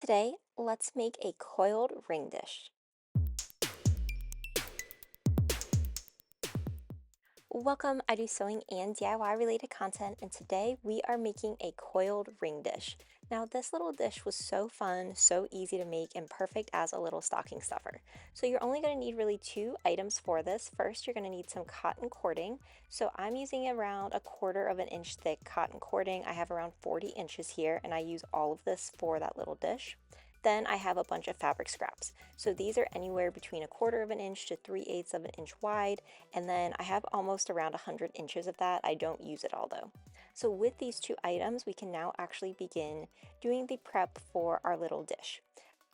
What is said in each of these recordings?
Today, let's make a coiled ring dish. Welcome, I do sewing and DIY related content, and today we are making a coiled ring dish. Now, this little dish was so fun, so easy to make, and perfect as a little stocking stuffer. So you're only going to need really two items for this. First, you're going to need some cotton cording. So I'm using around a quarter of an inch thick cotton cording. I have around 40 inches here, and I use all of this for that little dish. Then I have a bunch of fabric scraps. So these are anywhere between a quarter of an inch to 3/8 of an inch wide. And then I have almost around 100 inches of that. I don't use it all though. So with these two items, we can now actually begin doing the prep for our little dish.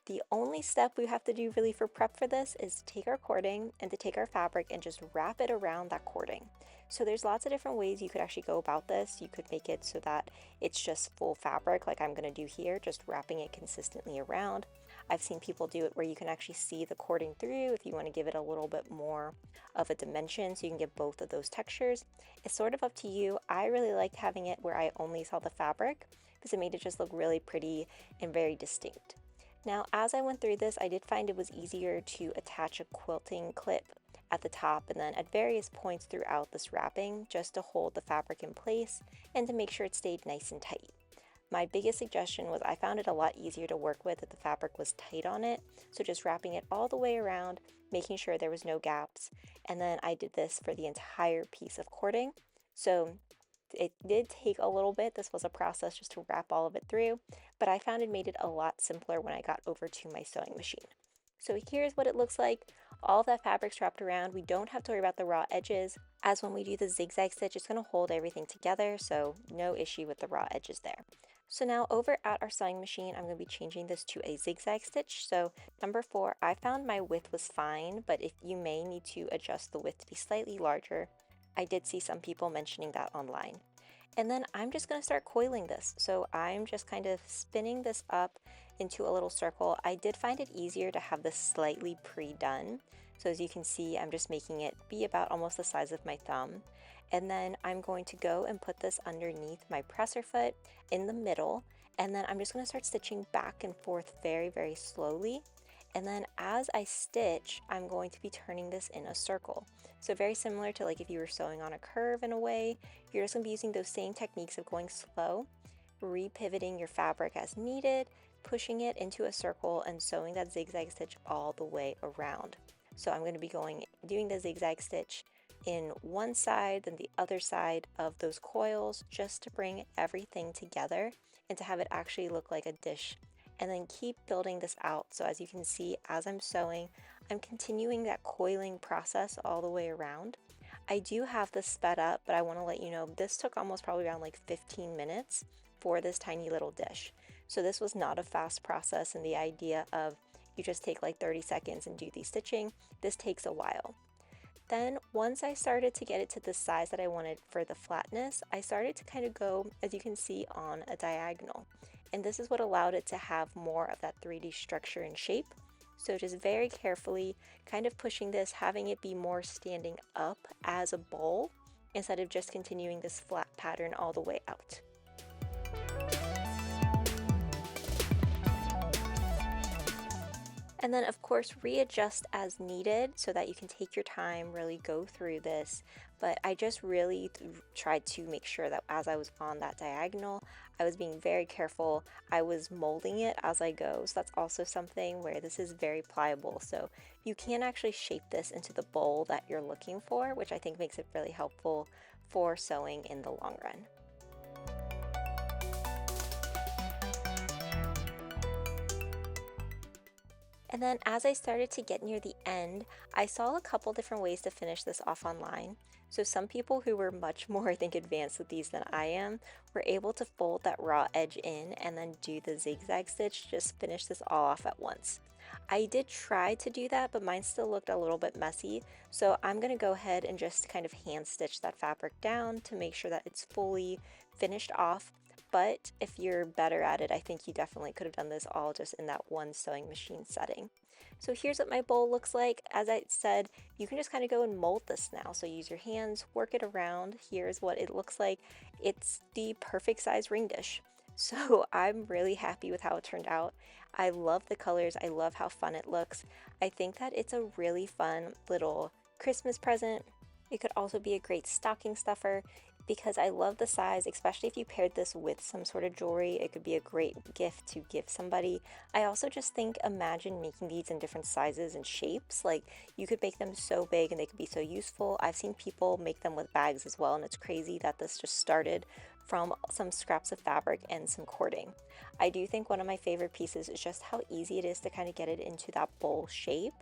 The only step we have to do really for prep for this is to take our cording and to take our fabric and just wrap it around that cording. So there's lots of different ways you could actually go about this. You could make it so that it's just full fabric like I'm going to do here, just wrapping it consistently around. I've seen people do it where you can actually see the cording through if you want to give it a little bit more of a dimension so you can get both of those textures. It's sort of up to you. I really liked having it where I only saw the fabric because it made it just look really pretty and very distinct. Now, as I went through this, I did find it was easier to attach a quilting clip at the top and then at various points throughout this wrapping just to hold the fabric in place and to make sure it stayed nice and tight. My biggest suggestion was I found it a lot easier to work with if the fabric was tight on it, so just wrapping it all the way around, making sure there was no gaps, and then I did this for the entire piece of cording. So it did take a little bit. This was a process just to wrap all of it through, but I found it made it a lot simpler when I got over to my sewing machine. So here's what it looks like. All of that fabric's wrapped around. We don't have to worry about the raw edges, as when we do the zigzag stitch, it's going to hold everything together, so no issue with the raw edges there. So now over at our sewing machine, I'm going to be changing this to a zigzag stitch. So number 4, I found my width was fine, but if you may need to adjust the width to be slightly larger, I did see some people mentioning that online. And then I'm just going to start coiling this. So I'm just kind of spinning this up into a little circle. I did find it easier to have this slightly pre-done. So as you can see, I'm just making it be about almost the size of my thumb. And then I'm going to go and put this underneath my presser foot in the middle. And then I'm just going to start stitching back and forth very, very slowly. And then as I stitch, I'm going to be turning this in a circle. So very similar to like if you were sewing on a curve in a way, you're just gonna be using those same techniques of going slow, repivoting your fabric as needed, pushing it into a circle and sewing that zigzag stitch all the way around. So I'm gonna be doing the zigzag stitch in one side, then the other side of those coils, just to bring everything together and to have it actually look like a dish, and then keep building this out. So as you can see, as I'm sewing, I'm continuing that coiling process all the way around. I do have this sped up, but I want to let you know this took almost probably around like 15 minutes for this tiny little dish. So this was not a fast process, and the idea of you just take like 30 seconds and do the stitching, this takes a while. Then once I started to get it to the size that I wanted for the flatness, I started to kind of go, as you can see, on a diagonal. And this is what allowed it to have more of that 3D structure and shape. So just very carefully kind of pushing this, having it be more standing up as a bowl instead of just continuing this flat pattern all the way out. And then of course readjust as needed so that you can take your time, really go through this. But I just really tried to make sure that as I was on that diagonal, I was being very careful. I was molding it as I go. So that's also something where this is very pliable. So you can actually shape this into the bowl that you're looking for, which I think makes it really helpful for sewing in the long run. And then as I started to get near the end, I saw a couple different ways to finish this off online. So some people who were much more, I think, advanced with these than I am, were able to fold that raw edge in and then do the zigzag stitch, just finish this all off at once. I did try to do that, but mine still looked a little bit messy. So I'm gonna go ahead and just kind of hand stitch that fabric down to make sure that it's fully finished off. But if you're better at it, I think you definitely could have done this all just in that one sewing machine setting. So here's what my bowl looks like. As I said, you can just kind of go and mold this now. So use your hands, work it around. Here's what it looks like. It's the perfect size ring dish. So I'm really happy with how it turned out. I love the colors, I love how fun it looks. I think that it's a really fun little Christmas present. It could also be a great stocking stuffer because I love the size, especially if you paired this with some sort of jewelry. It could be a great gift to give somebody. I also just think imagine making these in different sizes and shapes. Like you could make them so big and they could be so useful. I've seen people make them with bags as well, and it's crazy that this just started from some scraps of fabric and some cording. I do think one of my favorite pieces is just how easy it is to kind of get it into that bowl shape.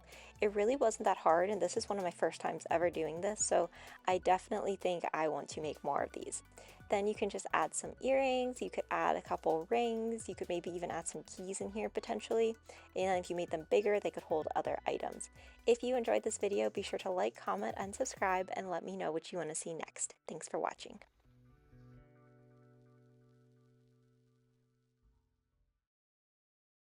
It really wasn't that hard, and this is one of my first times ever doing this, so I definitely think I want to make more of these. Then you can just add some earrings, you could add a couple rings, you could maybe even add some keys in here potentially, and if you made them bigger, they could hold other items. If you enjoyed this video, be sure to like, comment, and subscribe, and let me know what you want to see next. Thanks for watching.